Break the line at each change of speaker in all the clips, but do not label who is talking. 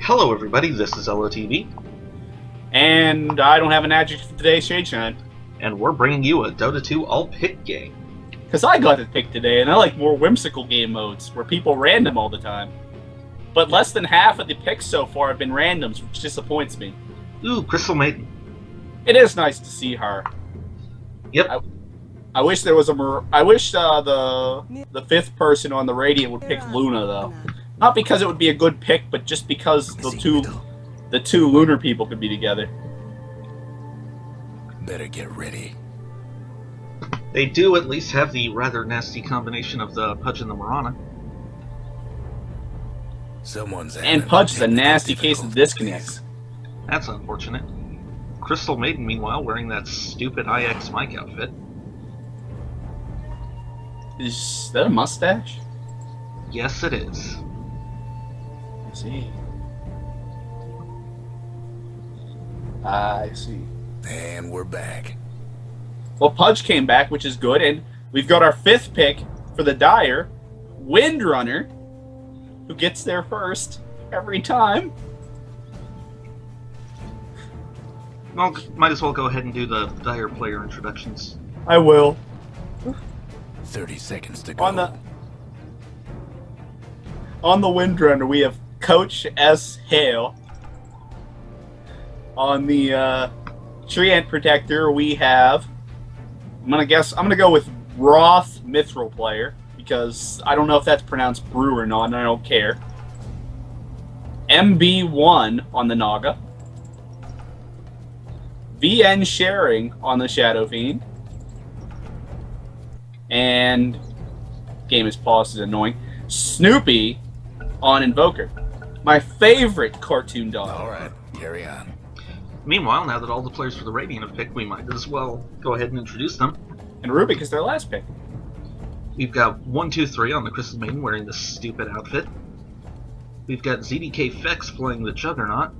Hello everybody, this is ElOhTeeBee.
And I don't have an adjective for today, ShadeShine.
And we're bringing you a Dota 2 all-pick game.
Because I got to pick today, and I like more whimsical game modes, where people random all the time. But less than half of the picks so far have been randoms, which disappoints me.
Ooh, Crystal Maiden.
It is nice to see her.
Yep.
I wish there was I wish the fifth person on the Radiant would pick Luna, though. Not because it would be a good pick, but just because the two lunar people could be together.
Better get ready.
They do at least have the rather nasty combination of the Pudge and the Mirana.
And Pudge is a nasty case of disconnects.
That's unfortunate. Crystal Maiden, meanwhile, wearing that stupid IX Mike outfit.
Is that a mustache?
Yes, it is.
I see. I see.
And we're back.
Well, Pudge came back, which is good, and we've got our fifth pick for the Dire, Windrunner, who gets there first every time.
Well, might as well go ahead and do the Dire player introductions.
I will.
30 seconds to go.
On the Windrunner, we have Coach S. Hale. On the Treant Protector, we have... I'm gonna go with Roth Mithril Player, because I don't know if that's pronounced brew or not, and I don't care. MB1 on the Naga. VN Sharing on the Shadow Fiend. And game is paused, is annoying. Snoopy on Invoker. My favorite cartoon dog.
Alright, carry on.
Meanwhile, now that all the players for the Radiant have picked, we might as well go ahead and introduce them.
And Rubik is their last pick.
We've got 1, 2, 3 on the Crystal Maiden wearing this stupid outfit. We've got ZDK Fex playing the Juggernaut.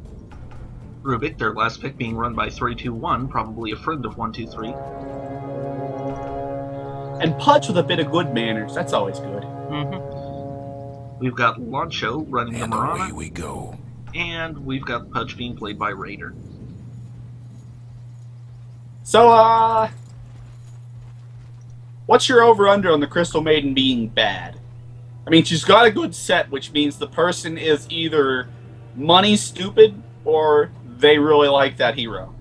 Rubik, their last pick, being run by 3, 2, 1, probably a friend of 1, 2, 3.
And Pudge with a bit of good manners. That's always good.
We've got Launcho running the Mirana.
Away we go.
And we've got Pudge being played by Raider.
So, what's your over-under on the Crystal Maiden being bad? I mean, she's got a good set, which means the person is either money stupid or they really like that hero.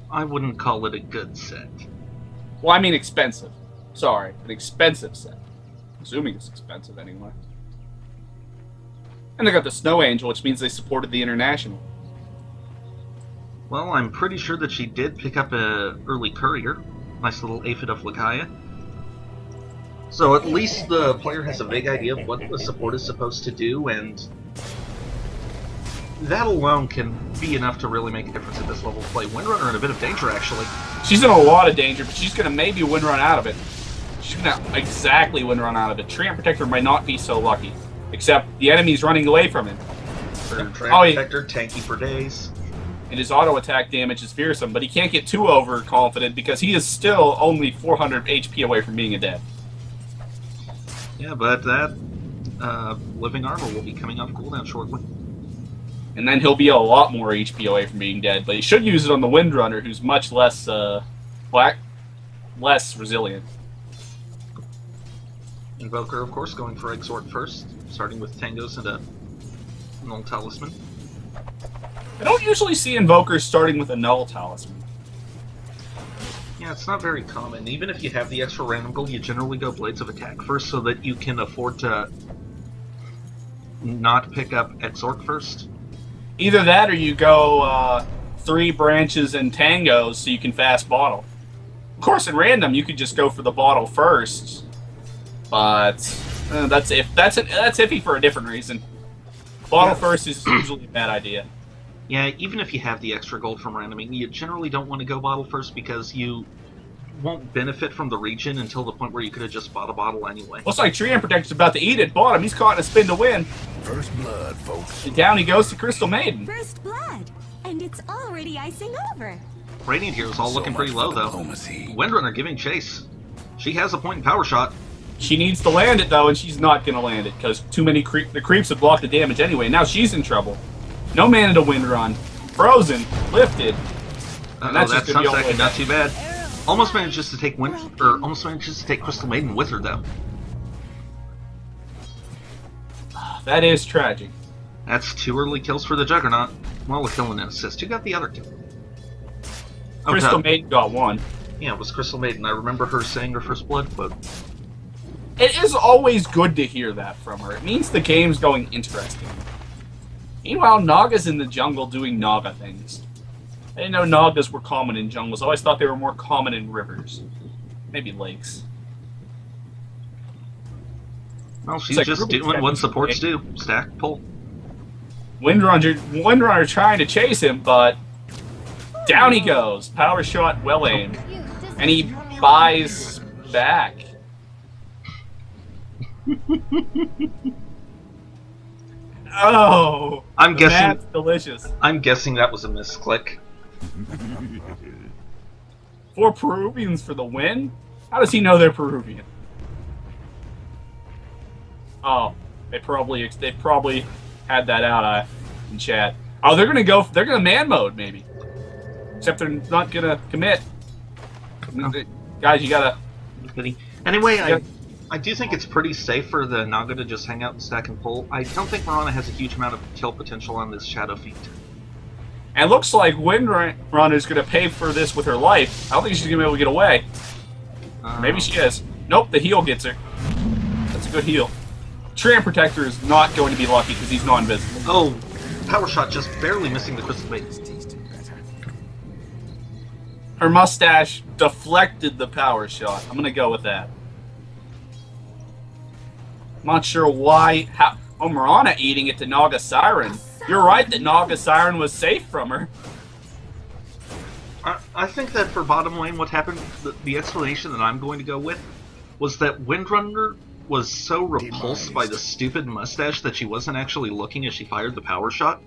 I wouldn't call it a good set.
Well, I mean expensive. Sorry, an expensive set. Assuming it's expensive anyway. And they got the Snow Angel, which means they supported the International.
Well, I'm pretty sure that she did pick up a early courier. Nice little aphid of Lakaya. So at least the player has a vague idea of what the support is supposed to do, and that alone can be enough to really make a difference at this level of play. Windrunner in a bit of danger, actually.
She's in a lot of danger, but she's going to maybe Windrun out of it. She's going to exactly Windrun out of it. Treant Protector might not be so lucky, except the enemy's running away from him.
Treant Protector, tanky for days.
And his auto attack damage is fearsome, but he can't get too overconfident because he is still only 400 HP away from being a dead.
Yeah, but that living armor will be coming off cooldown shortly.
And then he'll be a lot more HP away from being dead, but he should use it on the Windrunner, who's much less less resilient.
Invoker, of course, going for Exhort first, starting with Tangos and a Null Talisman.
I don't usually see Invokers starting with a Null Talisman.
Yeah, it's not very common. Even if you have the extra random gold, you generally go Blades of Attack first so that you can afford to not pick up Exhort first.
Either that or you go 3 branches and tangos so you can fast bottle. Of course, in random, you could just go for the bottle first. But that's iffy for a different reason. Bottle first is usually a bad idea.
Yeah, even if you have the extra gold from randoming, you generally don't want to go bottle first because you won't benefit from the region until the point where you could have just bought a bottle anyway.
Looks like Treant Protector's about to eat it. Bottom, he's caught in a spin to win.
First blood, folks.
And down he goes to Crystal Maiden.
First blood, and it's already icing over.
Radiant heroes all looking pretty low, though.
Diplomacy.
Windrunner giving chase. She has a point in power shot.
She needs to land it, though, and she's not going to land it, because too many the creeps have blocked the damage anyway. Now she's in trouble. No mana to wind run. Frozen. Lifted. And
That
just gonna be all the way
Sunsack, not
back.
too bad. Almost manages to take almost manages to take Crystal Maiden with her though.
That is tragic.
That's 2 early kills for the Juggernaut. Well, a kill and an assist. Who got the other kill? Oh,
Crystal
Dub.
Maiden got 1.
Yeah, it was Crystal Maiden. I remember her saying her first blood quote.
It is always good to hear that from her. It means the game's going interesting. Meanwhile, Naga's in the jungle doing Naga things. I didn't know Nagas were common in jungles. I always thought they were more common in rivers. Maybe lakes.
Well, she's
like
just
Ruby's
doing
got
what
me
supports
today.
do. Stack, pull.
Windrunner trying to chase him, but down he goes. Power shot, well aimed. And he buys back. Oh,
I'm guessing-
that's delicious.
I'm guessing that was a misclick.
4 Peruvians for the win? How does he know they're Peruvian? Oh, they probably had that out in chat. Oh, they're gonna man mode maybe. Except they're not gonna commit. Guys, you gotta.
Anyway,
Yeah.
I do think it's pretty safe for the Naga to just hang out and stack and pull. I don't think Mirana has a huge amount of kill potential on this Shadow Fiend.
And looks like Windrunner's gonna pay for this with her life. I don't think she's gonna be able to get away. Maybe she is. Nope, the heal gets her. That's a good heal. Treant Protector is not going to be lucky because he's not invisible.
Oh, power shot just barely missing the Crystal Maiden.
Her mustache deflected the power shot. I'm gonna go with that. I'm not sure why. Oh, Mirana eating it to Naga Siren. You're right that Naga Siren was safe from her.
I think that for bottom lane, what happened, the explanation that I'm going to go with, was that Windrunner was so repulsed by the stupid mustache that she wasn't actually looking as she fired the power shot.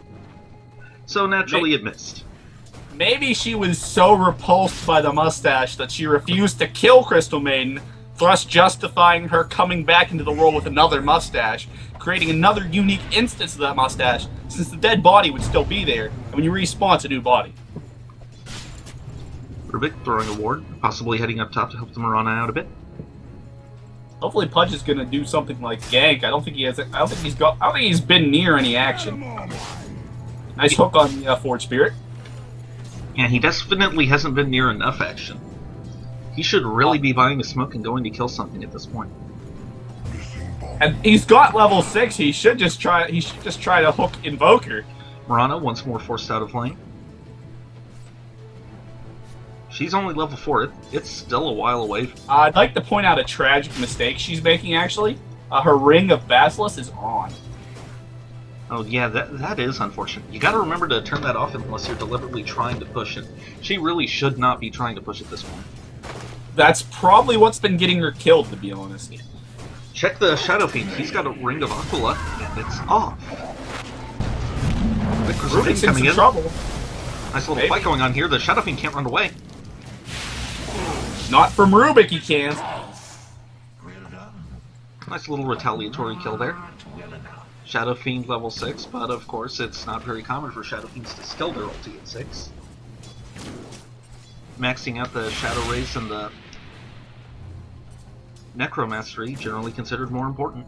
So naturally it missed.
Maybe she was so repulsed by the mustache that she refused to kill Crystal Maiden, thus justifying her coming back into the world with another mustache, creating another unique instance of that mustache, since the dead body would still be there, and when you respawn, it's a new body.
Rubik throwing a ward, possibly heading up top to help the Mirana out a bit.
Hopefully, Pudge is gonna do something like gank. I don't think he's been near any action. Nice hook on the Forge Spirit.
Yeah, he definitely hasn't been near enough action. He should really be buying a smoke and going to kill something at this point.
And he's got level 6. He should just try to hook Invoker.
Mirana once more forced out of lane. She's only level 4. It's still a while away.
I'd like to point out a tragic mistake she's making, actually. Her Ring of Basilisk is on.
Oh yeah, that is unfortunate. You gotta remember to turn that off unless you're deliberately trying to push it. She really should not be trying to push at this point.
That's probably what's been getting her killed, to be honest.
Check the Shadow Fiend. He's got a Ring of Aquila, and it's off. The Crystal
Rubik's
Fiend
in
coming
some
in.
trouble.
Nice little
Maybe.
fight going on here. The Shadow Fiend can't run away.
Not from Rubik, he can't.
Nice little retaliatory kill there. Shadow Fiend level 6, but of course it's not very common for Shadow Fiends to skill their ulti at 6. Maxing out the Shadow Race and the Necromastery, generally considered more important.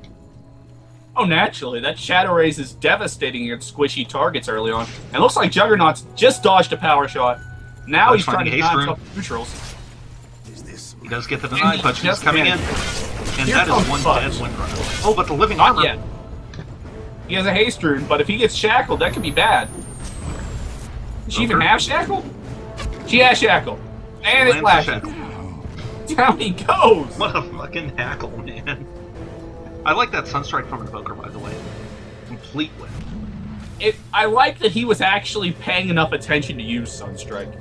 Oh, naturally. That Shadow Raise is devastating against squishy targets early on. And it looks like Juggernaut's just dodged a power shot. Now he's trying to
haste
dodge
rune.
up neutrals.
He does get the deny
he
punch, he's
just
coming in.
managed.
And
Here
that is
comes
one
Fudge.
dead Windrunner. Oh, but the living
Not
armor.
yet. He has a haste rune, but if he gets shackled, that could be bad. Is she even
Okay.
have shackled? She has shackled. And it's
Lands the
flashing.
shackle.
Down he goes.
What a fucking hackle, man. I like that Sunstrike from Invoker, by the way. Complete win.
I like that he was actually paying enough attention to use Sunstrike.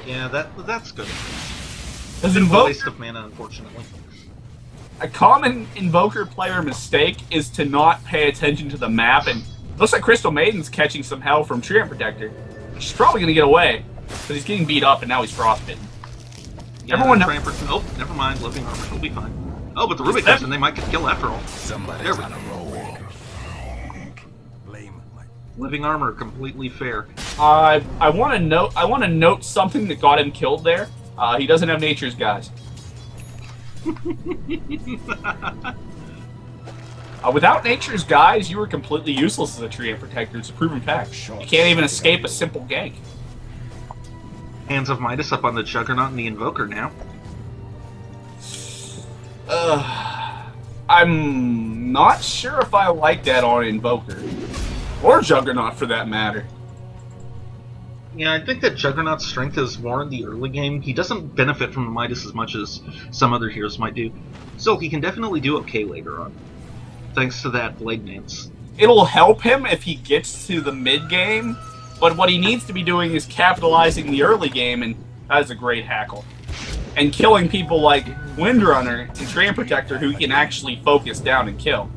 Yeah, that's good.
Because
A
Invoker,
waste of mana, unfortunately.
a common Invoker player mistake is to not pay attention to the map, and looks like Crystal Maiden's catching some hell from Treant Protector. She's probably going to get away, because he's getting beat up and now he's frostbitten.
Yeah,
Everyone
oh, never mind. Living armor. He'll be fine. Oh, but the Rubik comes in. They might get killed after all.
Somebody's
There we
on
go.
a roll.
Living armor, completely fair.
I want to note something that got him killed there. He doesn't have Nature's Guys. Without Nature's Guys, you were completely useless as a Treant Protector. It's a proven fact. You can't even escape a simple gank.
Hands of Midas up on the Juggernaut and the Invoker now.
I'm not sure if I like that on Invoker. Or Juggernaut, for that matter.
Yeah, I think that Juggernaut's strength is more in the early game. He doesn't benefit from the Midas as much as some other heroes might do. Still, he can definitely do okay later on, thanks to that Blade Dance.
It'll help him if he gets to the mid-game, but what he needs to be doing is capitalizing the early game, and that is a great hackle. And killing people like Windrunner and Treant Protector who he can actually focus down and kill.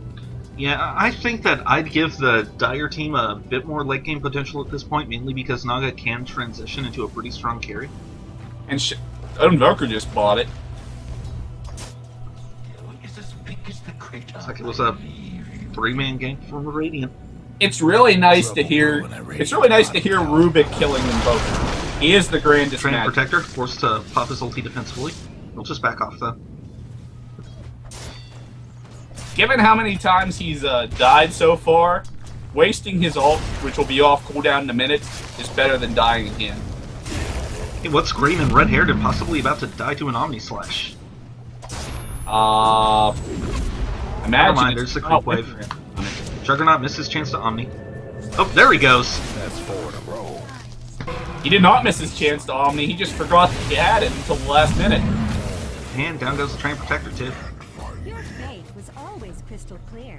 Yeah, I think that I'd give the Dire team a bit more late game potential at this point, mainly because Naga can transition into a pretty strong carry.
And Invoker just bought it.
Looks like it was a 3-man gank from Radiant.
It's really nice to hear. It's really nice to hear Rubik killing Invoker. He is the grandest
Treant
magic.
Protector forced to pop his ulti defensively. He'll just back off though.
Given how many times he's died so far, wasting his ult, which will be off cooldown in a minute, is better than dying again.
Hey, what's green and red-haired and possibly about to die to an Omni Slash?
Imagine
Never mind, there's the creep wave. Juggernaut missed his chance to Omni. Oh, there he goes!
That's 4 in a row.
He did not miss his chance to Omni, he just forgot that he had it until the last minute.
And down goes the Treant Protector too.
Your fate was always crystal clear.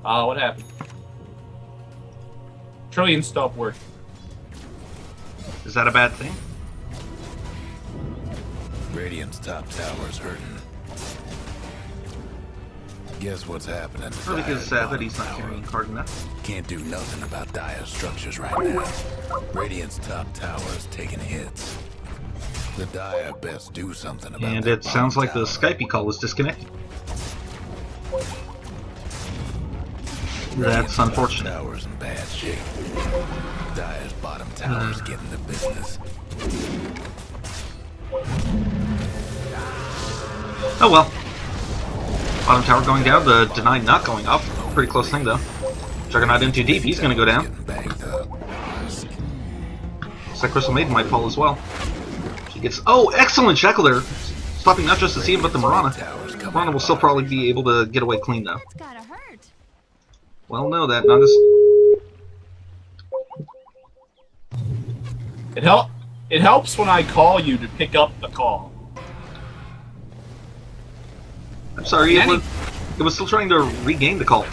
What happened? Trillion stopped working.
Is that a bad thing?
Radiant's top tower's hurting. Guess what's happening? to
Really
Dire's
is sad that
bottom
he's not
tower?
carrying card enough.
Can't do nothing about Dire's structures right now. Radiant's top tower's taking hits. The Dire best do something about
And
that
it sounds
bottom
like the
tower.
Skype call is disconnected.
Radiant's
That's
top
unfortunate.
Tower's in bad shape. Dire's bottom tower's getting the business.
Oh well. Bottom tower going down, the deny not going off. Pretty close thing though. Juggernaut in too deep, he's gonna go down.
Getting banged up.
Looks like Crystal Maiden might fall as well. She gets... Oh, excellent Shackle there! Stopping not just the Seam, but the Mirana. Mirana will still probably be able to get away clean though.
It's gotta hurt.
Well, no, that Naga's...
It helps when I call you to pick up the call.
I'm sorry, it was still trying to regain the call.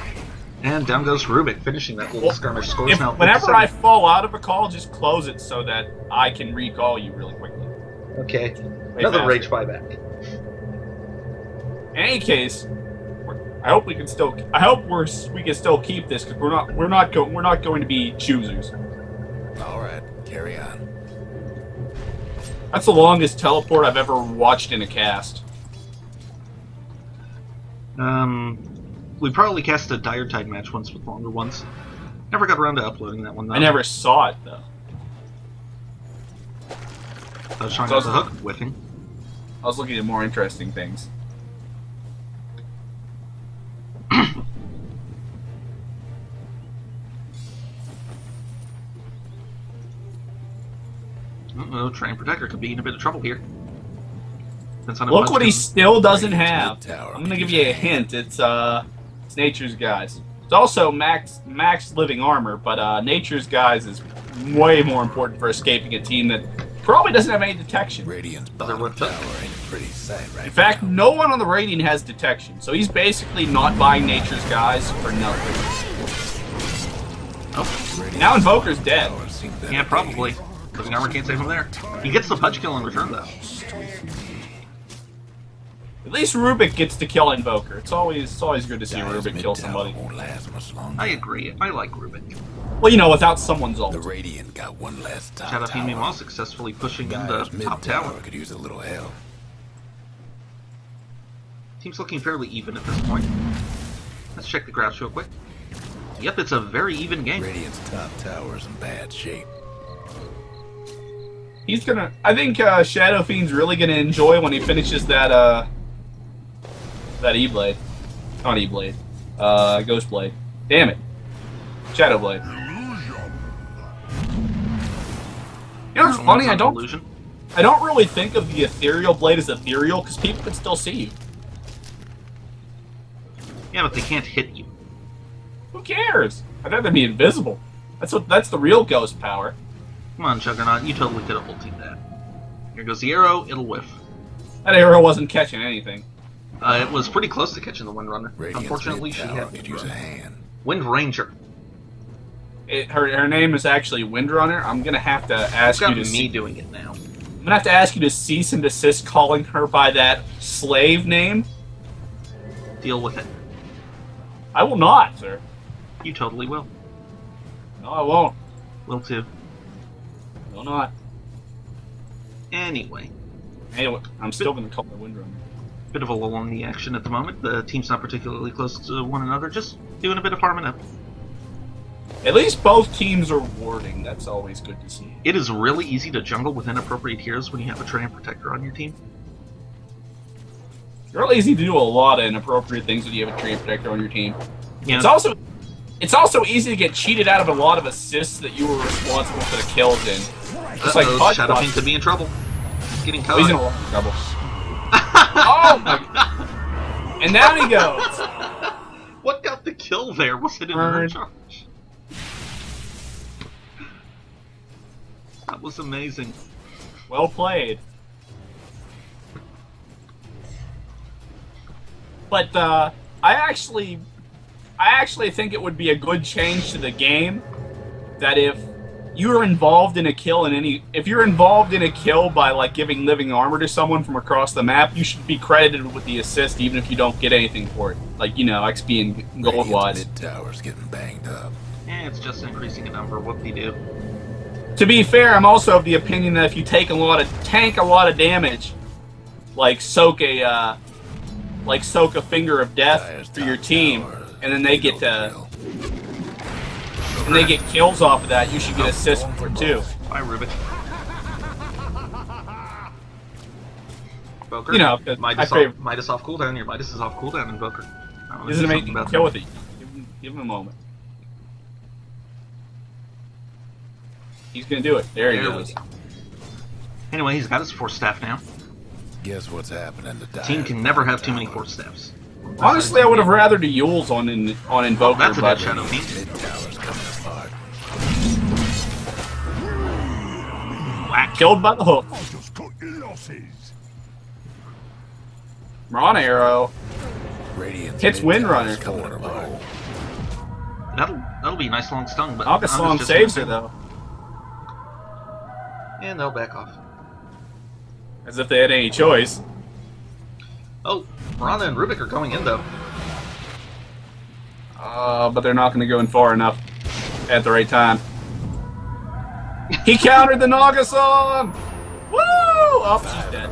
And down goes Rubik, finishing that little skirmish. Scores now
Whenever
57.
I fall out of a call, just close it so that I can recall you really quickly.
Okay.
Way
Another
faster.
rage buyback.
In any case, I hope we can still. I hope we can still keep this because we're not going to be choosers.
All right, carry on.
That's the longest teleport I've ever watched in a cast.
We probably cast a Dire Tide match once with longer ones. Never got around to uploading that one though.
I never saw it though.
I was trying
So
to the hook whiffing.
I was looking at more interesting things.
Uh-oh, Treant Protector could be in a bit of trouble here. Depends on
Look
how
what he
much
still doesn't have.
Tower.
I'm gonna give you a hint. It's Nature's Guys. It's also max living armor, but Nature's Guys is way more important for escaping a team that probably doesn't have any detection.
Radiant's
Other
bottom
one
tower
took.
ain't a pretty sight right
In fact,
now.
no one on the Radiant has detection, so he's basically not buying Nature's Guys for nothing.
Radiant's
Now Invoker's dead.
tower seemed better
Yeah, probably. Living Armor can't save him there. He gets the punch kill in return though.
At least Rubik gets to kill Invoker. It's always good to see
Dire's
Rubik
mid
kill
tower
somebody.
won't last much longer.
I agree. I like Rubik.
Well, you know, without someone's
The
ult.
Radiant got one last top
Shout out
tower.
meanwhile successfully pushing in the
Dire's mid
top tower.
tower could use a little help.
Team's looking fairly even at this point. Let's check the graphs real quick. Yep, it's a very even game.
Radiant's top tower's in bad shape.
He's gonna. I think Shadow Fiend's really gonna enjoy when he finishes that E-Blade. Not E-Blade. Ghost Blade. Damn it. Shadow Blade. You know what's funny? I don't really think of the Ethereal Blade as ethereal because people can still see you.
Yeah, but they can't hit you.
Who cares? I'd rather be invisible. That's the real ghost power.
Come on, Juggernaut, you totally could have ultied that. Here goes the arrow, it'll whiff.
That arrow wasn't catching anything.
It was pretty close to catching the Windrunner.
Radiant's
Unfortunately, she
mid-tower
had
could use a hand.
Wind Ranger.
Her name is actually Windrunner. I'm gonna have to ask you to
doing it now.
I'm gonna have to ask you to cease and desist calling her by that slave name.
Deal with it.
I will not, sir.
You totally will.
No, I won't.
Will too.
Will not.
Anyway.
Anyway, I'm still gonna call her Windrunner.
Bit of a lull on the action at the moment. The team's not particularly close to one another, just doing a bit of farming up.
At least both teams are warding. That's always good to see.
It is really easy to jungle with inappropriate heroes when you have a Treant Protector on your team.
It's really easy to do a lot of inappropriate things when you have a Treant Protector on your team.
Yeah.
It's also easy to get cheated out of a lot of assists that you were responsible for the kills in. Just like
Shadow Fiend could be in trouble. He's getting caught.
He's in a lot of trouble. Oh my god! And down he goes.
What got the kill there? Was it an charge? That was amazing.
Well played. But I actually think it would be a good change to the game that if you're involved in a kill if you're involved in a kill by like giving living armor to someone from across the map, you should be credited with the assist even if you don't get anything for it. Like, you know, XP and gold wise.
Mid tower's getting banged up.
It's just increasing in number. Whoop-de-doo.
To be fair, I'm also of the opinion that if you tank a lot of damage, like soak a finger of death for your team, and then they get kills off of that, you should get assists for it too.
Bye, Rubik. Boker.
You know,
Midas off cooldown. Your Midas is off cooldown in Boker.
This is an amazing kill with it. Give him a moment. He's gonna do it. There he goes.
Anyway, he's got his force staff now.
Guess what's happening to
The team can never have too many force staffs.
Honestly, I would have rather the Yules on Invoker.
That's a
but
good Shadow Fiend.
Mid tower's coming apart.
Whack, killed by the hook. Ron arrow.
Radiant's
Hits
mid-tower's
Windrunner.
coming apart.
That'll be a nice long stun, but
Augustlon saves her though.
And they'll back off.
As if they had any choice.
Oh, Miranda and Rubik are going in though.
But they're not going to go in far enough at the right time. He countered the Nagason! Woo! Oh, she's dead.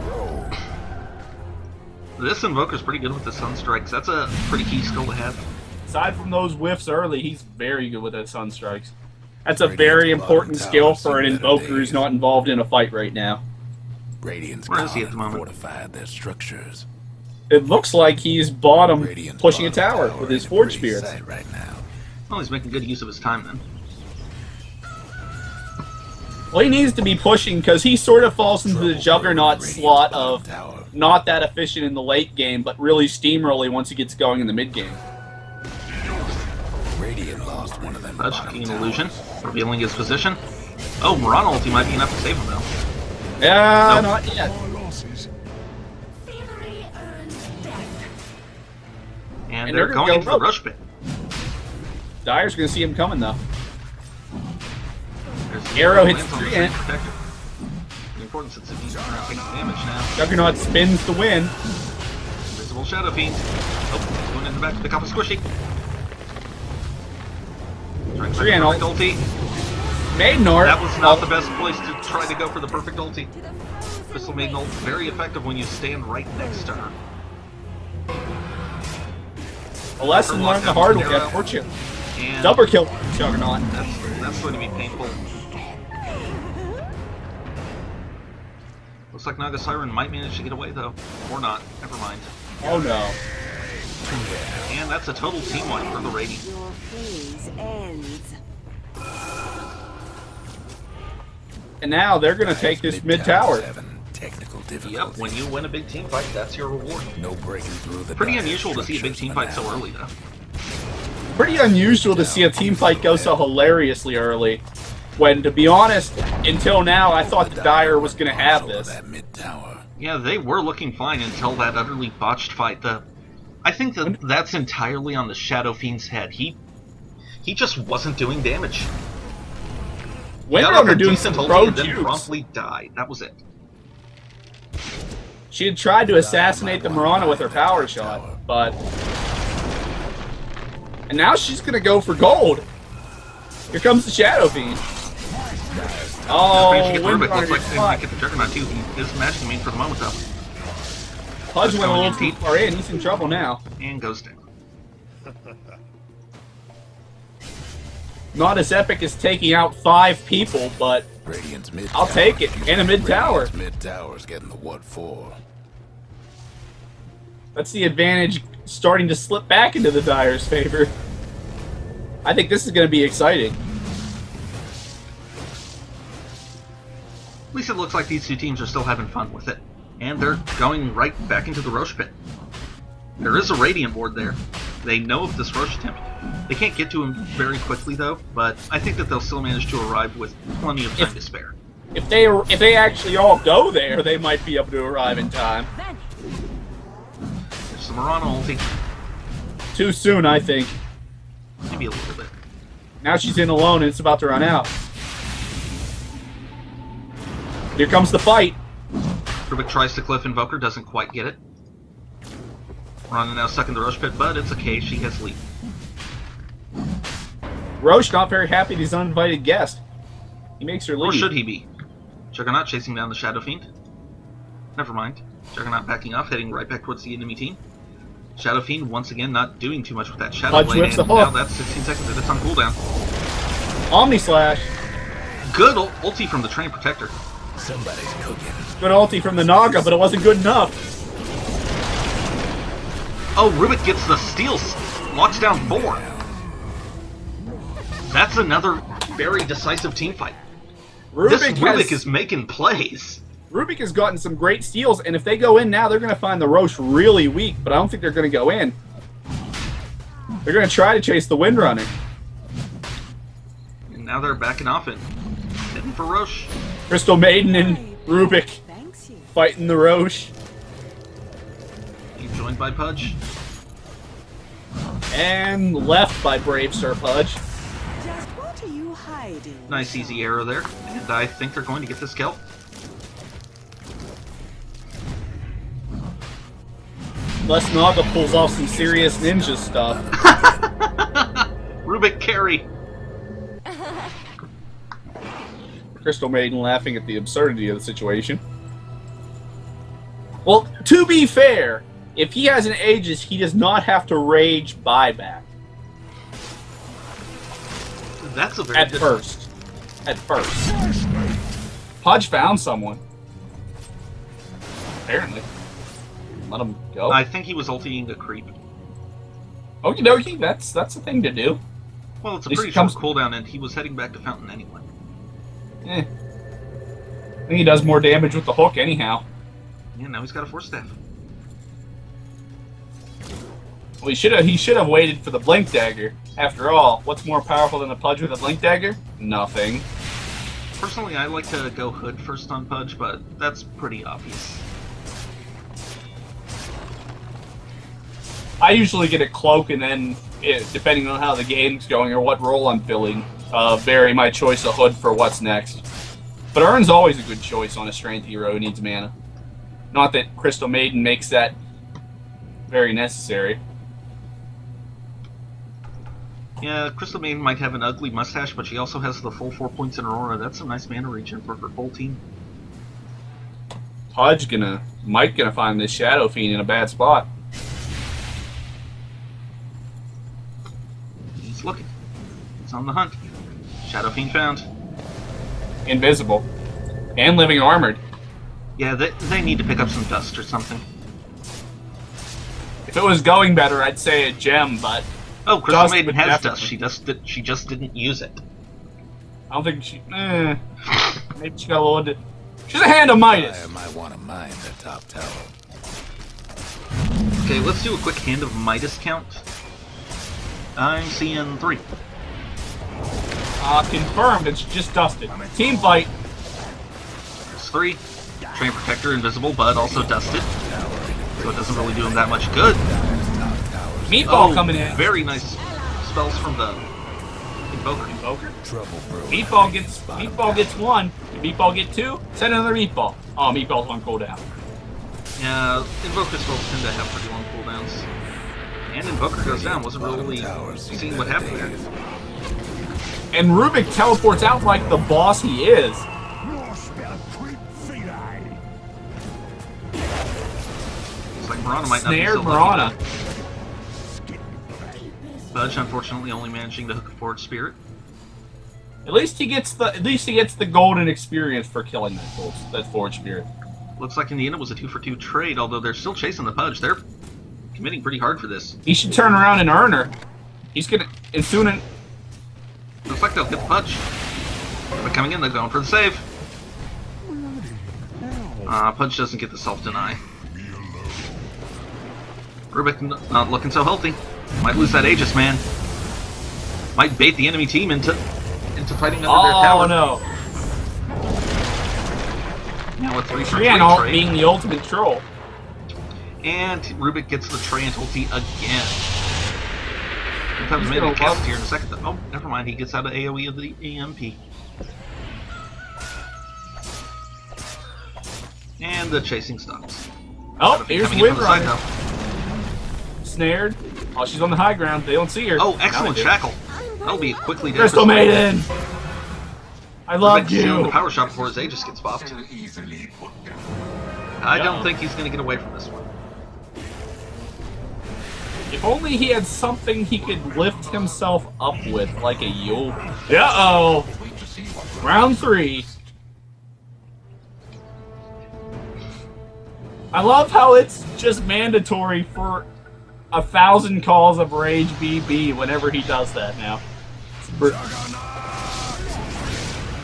This Invoker's pretty good with the Sun Strikes. That's a pretty key skill to have.
Aside from those whiffs early, he's very good with that Sun Strikes. That's a very important skill for an Invoker who's not involved in a fight right now.
Radiant's
Where is he at the moment?
fortified their structures.
It looks like he's bottom
Radiant's
pushing a
bottom
tower
tower
with his
in a
Forge
pretty
Spirits.
sight right now.
Well, he's making good use of his time then.
Well, he needs to be pushing because he sort of falls into the Juggernaut slot of not that efficient in the late game, but really steamrolly once he gets going in the mid game.
Radiant lost one of them.
Fudge,
bottom
an
tower.
illusion, revealing his position. Oh, Mirana ulti might be enough to save him though.
Yeah,
Nope.
not yet.
And they're going into the rush pit.
Dyer's going to see him coming though.
There's
Arrow hits
lands on the
Treant.
Protector. The importance of Zippy's not taking damage now.
Juggernaut spins to win.
Invisible Shadow Fiend. Oh, he's going in the back to pick off a squishy. Trying to find
Treant
the perfect ulti.
Maiden Art.
That was not the best place to try to go for the perfect ulti. Crystal Maiden ult, very effective when you stand right next to her.
A lesson learned the hard way, unfortunately.
And
Double kill Juggernaut.
that's going to be painful. Looks like Naga Siren might manage to get away though. Or not. Never mind.
Oh no.
And that's a total team wipe for the Radiant.
Your phase ends.
And now they're gonna take this mid tower.
Technical
Yep,
difficulty.
when you win a big team fight, that's your reward.
No breaking through the
Pretty
dire
unusual to see a big
structures
team
for
fight so
now.
early though.
Pretty unusual to see a team fight go so hilariously early. When, to be honest, until now, I thought the Dire was gonna have this.
That mid tower.
Yeah, they were looking fine until that utterly botched fight. I think that's entirely on the Shadow Fiend's head. He just wasn't doing damage.
Windrunner doing some pro
and then
juice.
promptly died. That was it.
She had tried to assassinate the Mirana with her power shot, but... And now she's gonna go for gold. Here comes the Shadow Fiend. Oh,
Managed to get Rubik.
Windrunner
Looks like
gets
they
caught.
might get the Juggernaut too. He is matching main for the moment though.
Pudge went a little
going
too far in. He's in trouble now.
And goes down.
Not as epic as taking out 5 people, but
Radiant's mid
I'll
tower.
take it. And a mid tower.
Radiant's mid tower's getting the what for.
That's the advantage starting to slip back into the Dire's favor. I think this is going to be exciting.
At least it looks like these two teams are still having fun with it. And they're going right back into the Roche pit. There is a Radiant ward there. They know of this Roche attempt. They can't get to him very quickly though, but I think that they'll still manage to arrive with plenty of time to spare.
If they actually all go there, they might be able to arrive in time.
There's the Mirana ulti.
Too soon, I think.
Maybe a little bit.
Now she's in alone and it's about to run out. Here comes the fight.
Rubik tries to cliff Invoker, doesn't quite get it. Mirana now stuck in the Roche pit, but it's okay, she has lead.
Roche not very happy that he's an uninvited guest. He makes her
Or
leave.
should he be? Juggernaut chasing down the Shadow Fiend. Never mind. Juggernaut backing off, heading right back towards the enemy team. Shadow Fiend once again not doing too much with that Shadow
Pudge
Blade,
whips
and
the
now
hook.
that's 16 seconds and it's on cooldown.
Omni Slash.
Good ulti from the Train Protector.
Somebody's cooking.
Good ulti from the Naga, but it wasn't good enough.
Oh, Rubik gets the steal, locks down 4. That's another very decisive team fight. This Rubik is making plays.
Rubik has gotten some great steals, and if they go in now, they're going to find the Roche really weak, but I don't think they're going to go in. They're going to try to chase the Windrunner.
And now they're backing off and heading for Roche.
Crystal Maiden and Rubik
Thanks you.
fighting the Roche.
He's joined by Pudge.
And left by Brave Sir Pudge.
Just what are you hiding?
Nice easy arrow there. And I think they're going to get this kill.
Unless Naga pulls off some serious ninja stuff.
Rubik carry.
Crystal Maiden laughing at the absurdity of the situation. Well, to be fair, if he has an Aegis, he does not have to rage buyback.
That's a very
At
good...
first. At first. Pudge found someone. Apparently. Let him go.
I think he was ultiing a creep.
Okie dokie, that's a thing to do.
Well, it's a
At least
pretty
he
short
comes-
cooldown, and he was heading back to Fountain anyway.
I think he does more damage with the hook anyhow.
Yeah, now he's got a Force Staff.
Well, he should have waited for the Blink Dagger. After all, what's more powerful than a Pudge with a Blink Dagger? Nothing.
Personally, I like to go Hood first on Pudge, but that's pretty obvious.
I usually get a cloak and then, depending on how the game's going or what role I'm filling, vary my choice of Hood for what's next. But Urn's always a good choice on a strength hero who needs mana. Not that Crystal Maiden makes that very necessary.
Yeah, Crystal Maiden might have an ugly mustache, but she also has the full 4 points in Aurora. That's a nice mana region for her full team.
Pudge might gonna find this Shadow Fiend in a bad spot.
He's looking. He's on the hunt. Shadow Fiend found.
Invisible. And living armored.
Yeah, they need to pick up some dust or something.
If it was going better, I'd say a gem, but...
Oh, Crystal
Dust
Maiden
would
has
definitely-
dust. She just didn't use it.
I don't think she... maybe she got a little... She's a hand of Midas!
Dire might want to mine the top tower.
Okay, let's do a quick Hand of Midas count. I'm seeing 3.
Confirmed, it's just dusted. Team fight.
There's 3. Train Protector, invisible, but also dusted. So it doesn't really do him that much good.
Meatball coming in.
Very nice spells from the Invoker.
Invoker?
Trouble brewing.
Meatball gets 1. Meatball get 2. Send another Meatball. Oh, Meatball's on cooldown.
Yeah, Invoker spells tend to have pretty long cooldowns. And Invoker goes down. Wasn't really seeing what happened there.
And Rubik teleports out like the boss he is.
Looks like Marana might not be
Snared
so
Marana.
lucky. Budge, unfortunately, only managing to hook a Forge Spirit.
At least he gets the golden experience for killing that Forge Spirit.
Looks like in the end it was a 2-for-2 trade, although they're still chasing the Pudge. They're committing pretty hard for this.
He should turn around and earn her. He's gonna as soon as
Looks like they'll get the Pudge. They're coming in, they're going for the save. Pudge doesn't get the self-deny. Rubik not looking so healthy. Might lose that Aegis, man. Might bait the enemy team into fighting under their tower.
oh no.
Now a 3-for-3
Trian ult
trade.
being the ultimate troll.
And Rubik gets the Treant ulti again. Here comes
He's
maybe
gonna
cast
love-
here in a second. Oh, never mind. He gets out of AoE of the EMP. And the chasing stops.
Oh,
Shadow Fiend
here's
coming in from the side
Windrunner.
now.
Snared. Oh, she's on the high ground. They don't see her.
Oh,
Now
excellent
they do.
shackle. That'll be quickly dead.
Crystal
for Snared.
Maiden. I love
Rubik doing
you.
the power shot before his Aegis gets buffed. I don't think he's going to get away from this one.
If only he had something he could lift himself up with, like a Yule. Uh-oh. Round 3. I love how it's just mandatory for 1,000 calls of Rage BB whenever he does that now.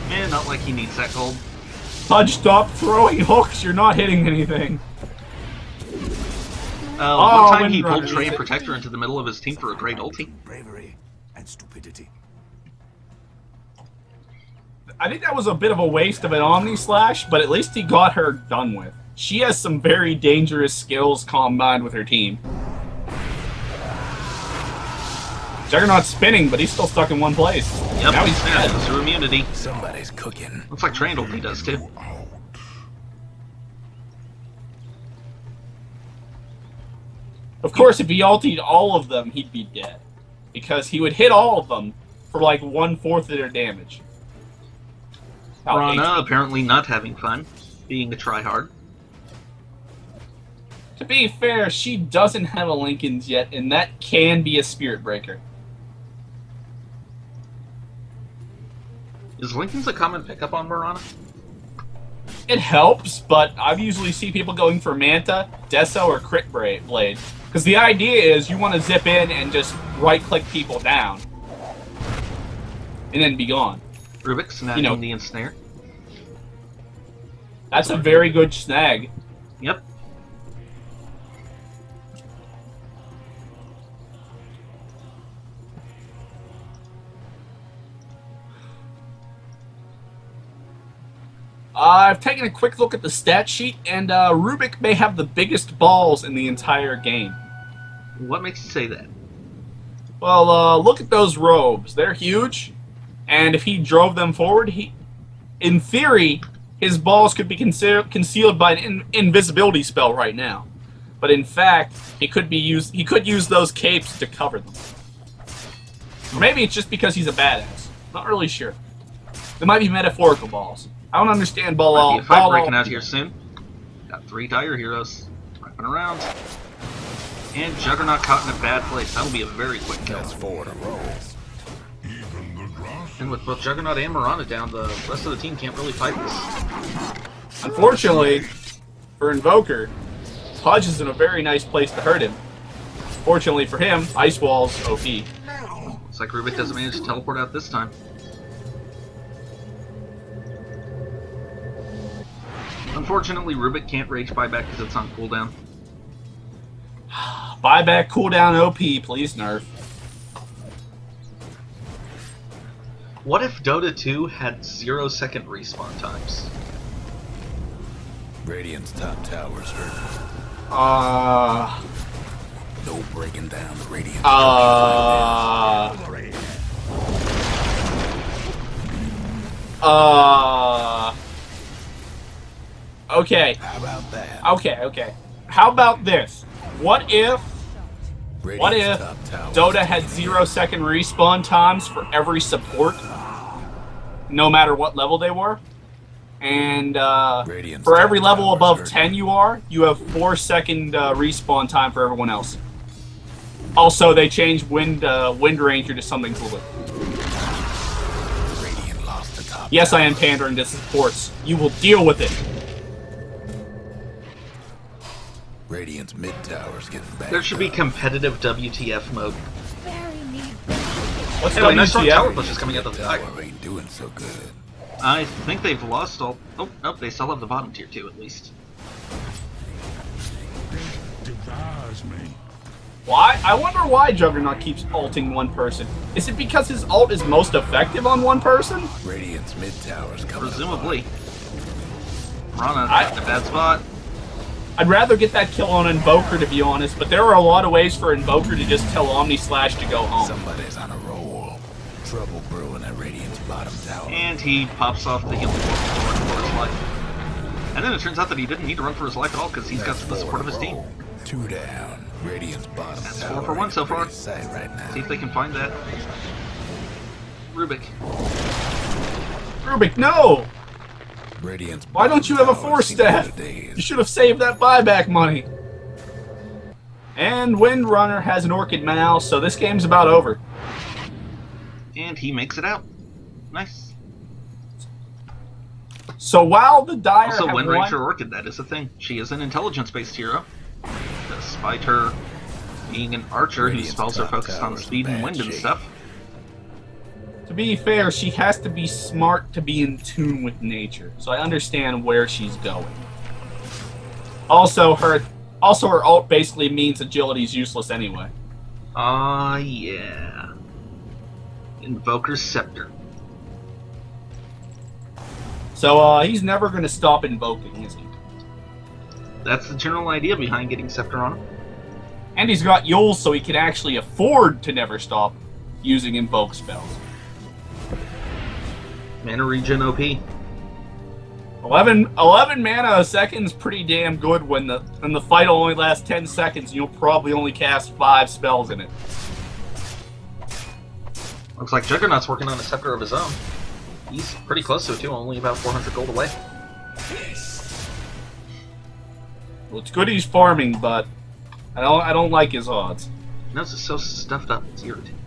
Man, not like he needs that gold.
Pudge, stop throwing hooks. You're not hitting anything.
One time he
Windrunner
pulled
needs
Train
it.
Protector into the middle of his team for a great ulti.
Bravery and stupidity.
I think that was a bit of a waste of an Omni Slash, but at least he got her done with. She has some very dangerous skills combined with her team. Juggernaut's spinning, but he's still stuck in one place.
Yep,
Now he's dead.
goes through immunity.
Somebody's cooking.
Looks like Train ulti does too.
Of course, if he ultied all of them, he'd be dead. Because he would hit all of them for like 1/4 of their damage. How
Rana
HP.
apparently not having fun, being a tryhard.
To be fair, she doesn't have a Lincoln's yet, and that can be a Spirit Breaker.
Is Lincoln's a common pickup on Marana?
It helps, but I usually see people going for Manta, Deso, or Crit Blade. Because the idea is you want to zip in and just right-click people down. And then be gone.
Rubik snagging
You know.
the ensnare.
That's a very good snag.
Yep.
I've taken a quick look at the stat sheet, and Rubik may have the biggest balls in the entire game.
What makes you say that?
Well, look at those robes. They're huge, and if he drove them forward, in theory, his balls could be concealed by an invisibility spell right now. But in fact, he could use those capes to cover them. Or maybe it's just because he's a badass. Not really sure. They might be metaphorical balls. I don't understand
Might
ball.
be a fight breaking out here soon. Got 3 Dire heroes. Wrapping around. And Juggernaut caught in a bad place. That'll be a very quick kill.
That's 4 in a row.
And with both Juggernaut and Mirana down, the rest of the team can't really fight this.
Unfortunately, for Invoker, Pudge is in a very nice place to hurt him. Fortunately for him, Ice Wall's OP.
Looks like Rubik doesn't manage to teleport out this time. Unfortunately, Rubik can't rage buyback because it's on cooldown.
Buyback cooldown OP, please nerf.
What if Dota 2 had 0-second respawn times?
Radiant's top tower's hurt. No breaking down the Radiant.
Okay.
How about that?
Okay. How about this? What if
Radiant's top tower's
Dota had
taking
0-second respawn times for every support, no matter what level they were? And
Radiant's
for every
top
level
tower's
above
hurting.
10 you have 4-second respawn time for everyone else. Also, they changed Wind Ranger to something cooler.
Radiant lost the top
Yes, I am
tower.
pandering to supports. You will deal with it.
Radiant's mid tower's getting back.
There should be competitive WTF mode.
What's
Anyway, nice strong tower
WTF?
pushes coming out of the back.
Tower ain't doing so good.
I think they've lost all... Oh, nope, they still have the bottom tier 2 at least.
Devours me.
Why? I wonder why Juggernaut keeps ulting one person. Is it because his ult is most effective on one person?
Radiant's mid tower's coming.
Presumably. Mirana
I-
in a bad spot.
I'd rather get that kill on Invoker, to be honest, but there are a lot of ways for Invoker to just tell Omni Slash to go home.
Somebody's on a roll. Trouble brewing at Radiant's bottom tower.
And he pops off the healing wall to run for his life. And then it turns out that he didn't need to run for his life at all because he's got
That's
the support of his team.
2 down. Radiant's bottom
That's
tower.
4 for 1
ain't
so
a
far.
pretty sight right now.
See if they can find that. Rubik.
Rubik, no!
Radiant's
Why don't you have a
bottom
4
tower's seen better
staff?
days.
You should have saved that buyback money. And Windrunner has an Orchid Mal, so this game's about over.
And he makes it out. Nice.
So while the Dire
Also,
have
Wind
won,
Ranger Orchid, that is a thing. She is an intelligence-based hero. Despite her being an archer whose
Radiant's
spells are
top
focused on
tower's
speed and
bad
wind and
shape.
stuff.
to be fair, she has to be smart to be in tune with nature. So I understand where she's going. Also, her ult basically means agility's useless anyway.
Yeah. Invoker's Scepter.
So he's never going to stop invoking, is he?
That's the general idea behind getting Scepter on him.
And he's got Yule, so he can actually afford to never stop using invoke spells.
Mana regen OP.
11 mana a second's pretty damn good when the fight only lasts 10 seconds. You'll probably only cast 5 spells in it.
Looks like Juggernaut's working on a Scepter of his own. He's pretty close to it too, only about 400 gold away.
Well, it's good he's farming, but I don't like his odds.
Nose is so stuffed up, it's irritating.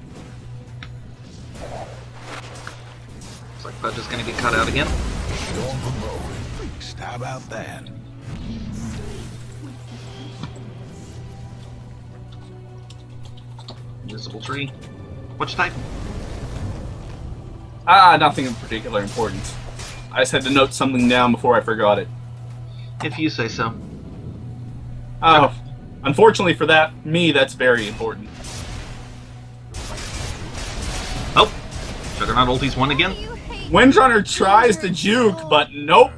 Looks like Fudge is gonna get cut out again.
Going for broken. How about that?
Invisible tree. Which type?
Nothing of particular importance. I just had to note something down before I forgot it.
If you say so.
Oh, unfortunately for me, that's very important.
Oh! Juggernaut ulti's one again.
Windrunner tries to juke, but nope.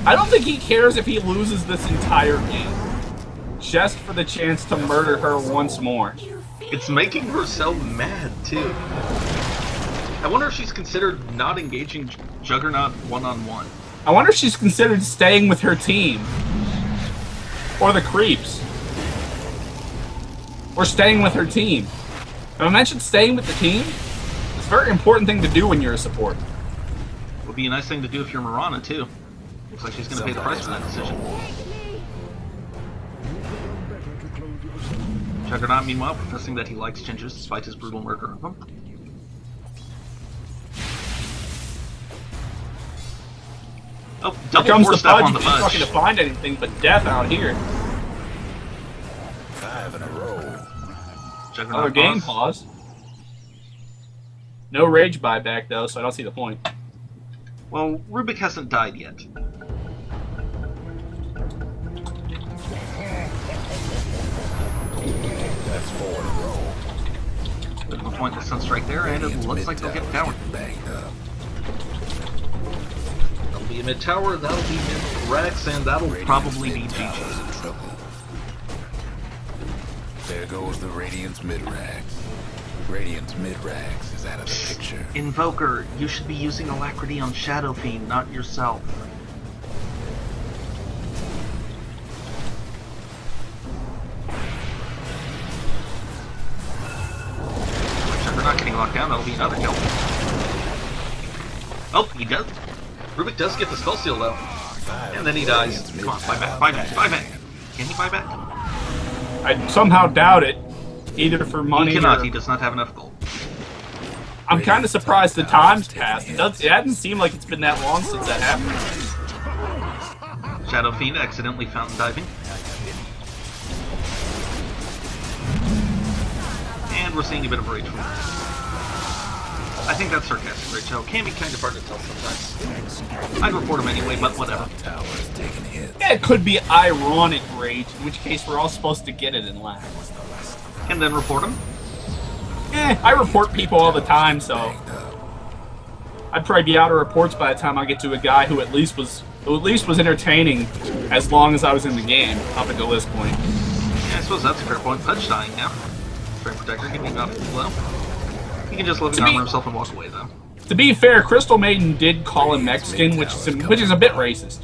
I don't think he cares if he loses this entire game. Just for the chance to murder her once more.
It's making her so mad, too. I wonder if she's considered not engaging Juggernaut one-on-one.
I wonder if she's considered staying with her team. Or the creeps. Or staying with her team. Have I mentioned staying with the team? It's a very important thing to do when you're a support.
Would be a nice thing to do if you're Mirana, too. Looks like she's gonna pay the price for that decision. Juggernaut, meanwhile, professing that he likes gingers despite his brutal murder of them. Oh,
Here
double
comes the
four-step
Fudge.
on the
He's not
Fudge.
going to find anything but death out here.
5 in a row.
Juggernaut
Another game
pause.
pause. No rage buyback, though, so I don't see the point.
Well, Rubik hasn't died yet.
That's 4 in a row.
Bit of a pointless Sunstrike there, and it looks like they'll get it down.
Banged up.
That'll be a mid-tower, that'll be mid-Rex, and that'll probably be
Radiant's
GG.
mid-tower's in trouble. There goes the Radiant's mid-rax. Radiant's mid-rax is out of the picture.
Invoker, you should be using Alacrity on Shadow Fiend, not yourself. We're not getting locked down, that'll be another kill. Oh, he does. Rubik does get the spell seal though. And then he dies. Come on, buy back, buy back, buy back. Can he buy back?
I somehow doubt it, either for money
He cannot,
or...
he does not have enough gold.
I'm kind of surprised the time's passed. It hasn't seemed like it's been that long since that happened.
Shadow Fiend accidentally fountain diving. And we're seeing a bit of rage from him. I think that's sarcastic rage, so it can be kind of hard to tell sometimes. I'd report him anyway, but whatever.
Tower's taking hits.
Yeah, it could be ironic rage, in which case we're all supposed to get it in laugh.
And then report him.
I report people all the time, so I'd probably be out of reports by the time I get to a guy who at least was entertaining as long as I was in the game up until this point.
Yeah, I suppose that's a fair point. Pudge dying now. Frame Protector getting off low. He can just look and armor himself and walk away, though.
To be fair, Crystal Maiden did call him Mexican, which is a bit racist.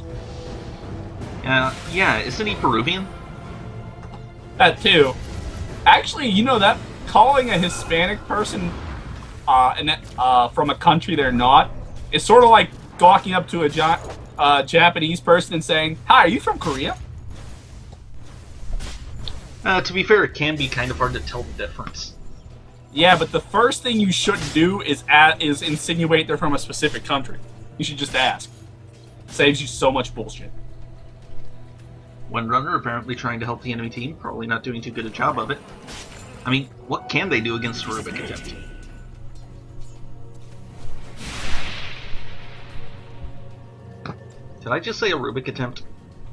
Yeah, isn't he Peruvian?
That too. Actually, you know that calling a Hispanic person from a country they're not is sort of like walking up to a Japanese person and saying, "Hi, are you from Korea?"
To be fair, it can be kind of hard to tell the difference.
Yeah, but the first thing you shouldn't do is insinuate they're from a specific country. You should just ask. Saves you so much bullshit.
One runner apparently trying to help the enemy team, probably not doing too good a job of it. I mean, what can they do against a Rubik attempt? Did I just say a Rubik attempt?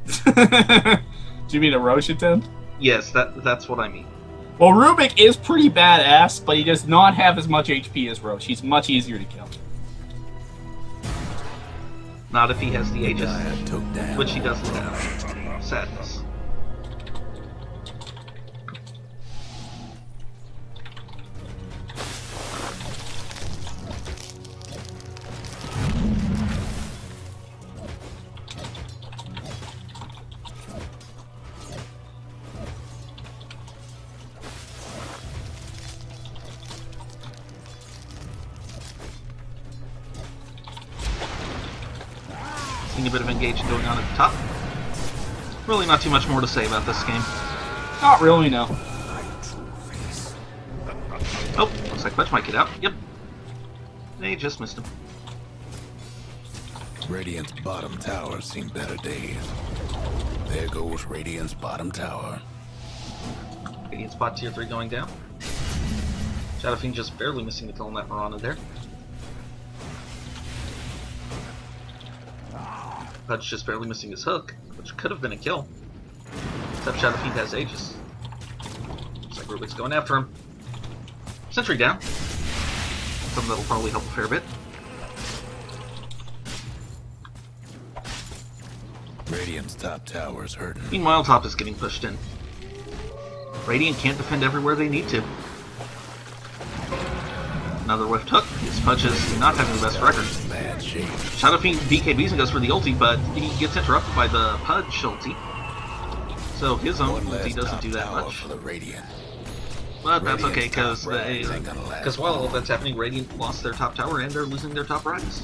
Do you mean a Roche attempt?
Yes, that's what I mean.
Well, Rubik is pretty badass, but he does not have as much HP as Roche. He's much easier to kill.
Not if he has the Aegis,
Took down.
which he doesn't have. Sadness. Seeing a bit of engagement going on at the top. Really not too much more to say about this game.
Not really, no.
Oh, looks like Fudge might get out. Yep. They just missed him.
Radiant's bottom tower's seen better days. There goes Radiant's bottom tower.
Radiant spot tier 3 going down. Shadow Fiend just barely missing the kill on that Mirana there. Fudge just barely missing his hook, which could have been a kill. Except Shadow Fiend has Aegis. Looks like Rubik's going after him. Sentry down. Something that'll probably help a fair bit.
Radiant's top tower's hurting.
Meanwhile, top is getting pushed in. Radiant can't defend everywhere they need to. Another whiffed hook. His Fudge is not having the best record.
Bad shape.
Shadow Fiend BKBs and goes for the ulti, but he gets interrupted by the Pudge ulti. So his own
One
ulti
last
doesn't
top
do that
tower
much.
for the Radiant.
But that's okay,
Radiant's
because
top rags ain't gonna last
while all
long.
that's happening, Radiant lost their top tower and they're losing their top rags.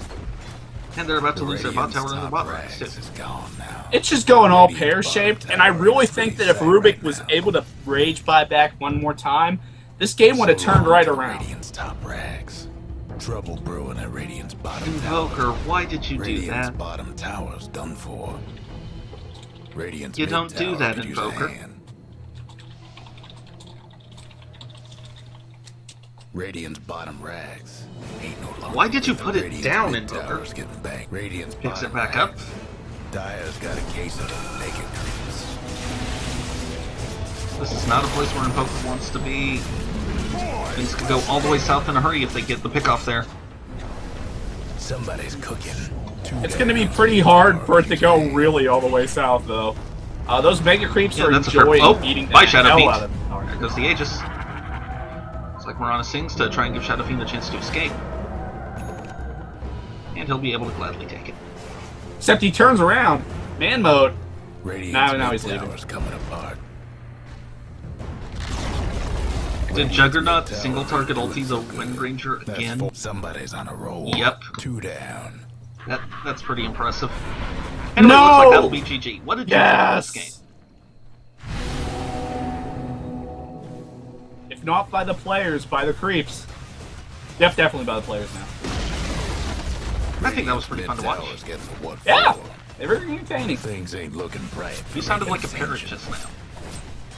And they're about to lose their bot
Radiant's
tower in the
top
bot ranks,
rags
too.
is gone now.
It's just going all
Radiant's
pear-shaped,
bottom
and I
tower
really
is
think that
pretty
if
sad
Rubik
right
was
now.
able to rage buy back one more time, this game would have turned right around.
Radiant's top rags. Trouble brewing at Radiant's bottom
Invoker,
tower.
why did you do
Radiant's
that?
bottom tower's done for. Radiant's
You
mid
don't do
tower
that,
could use a
Invoker.
hand. Radiant's bottom rags. Ain't no longer
Why did you
living.
put it
Radiant's
down,
mid
Invoker?
tower's getting banked. Radiant's
Picks it
bottom
back up.
rags. Dire's got a case of the naked creeps.
This is not a place where Invoker wants to be. Things could go all the way south in a hurry if they get the pick off there.
Somebody's cooking.
It's going to be pretty hard for it to go really all the way south, though. Those mega creeps
Yeah,
are
that's a fair-
enjoying
oh,
eating the
bye, Shadow
hell
Feet.
out of them.
There goes the Aegis. Looks like Morana sings to try and give Shadow Fiend a chance to escape. And he'll be able to gladly take it.
Except he turns around. Man mode.
Radiant's
Now
mid
he's leaving.
tower's coming apart.
Did Juggernaut single target ulti the Wind Ranger
That's
again?
Somebody's on a roll.
Yep.
2 down.
That's pretty impressive. Anyway,
No!
looks like that'll be GG. What did you think of this game?
Yes! If not by the players, by the creeps. Yep, definitely by the players now.
I think that was pretty fun to watch.
Mid-tower's getting the what
Yeah!
for.
They're very entertaining.
Things ain't looking bright.
You sounded like a parrot just now.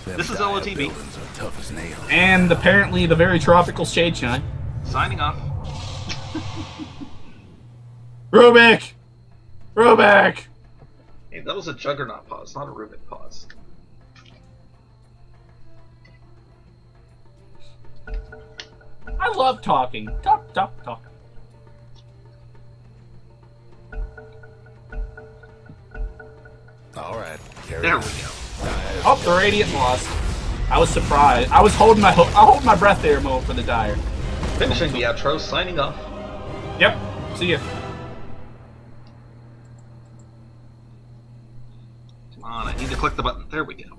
This is ElOhTeeBee.
Buildings are tough as nails.
And apparently the very tropical ShadeShine.
Signing off.
Rubik! Rubik!
Hey, that was a Juggernaut pause, not a Rubik pause.
I love talking. Talk, talk, talk.
All right. Carry
There
on.
we go.
Oh, the Radiant lost. I was surprised. I was holding my my breath there a moment for the Dire.
Finishing the outro, signing off.
Yep. See ya.
Come on, I need to click the button. There we go.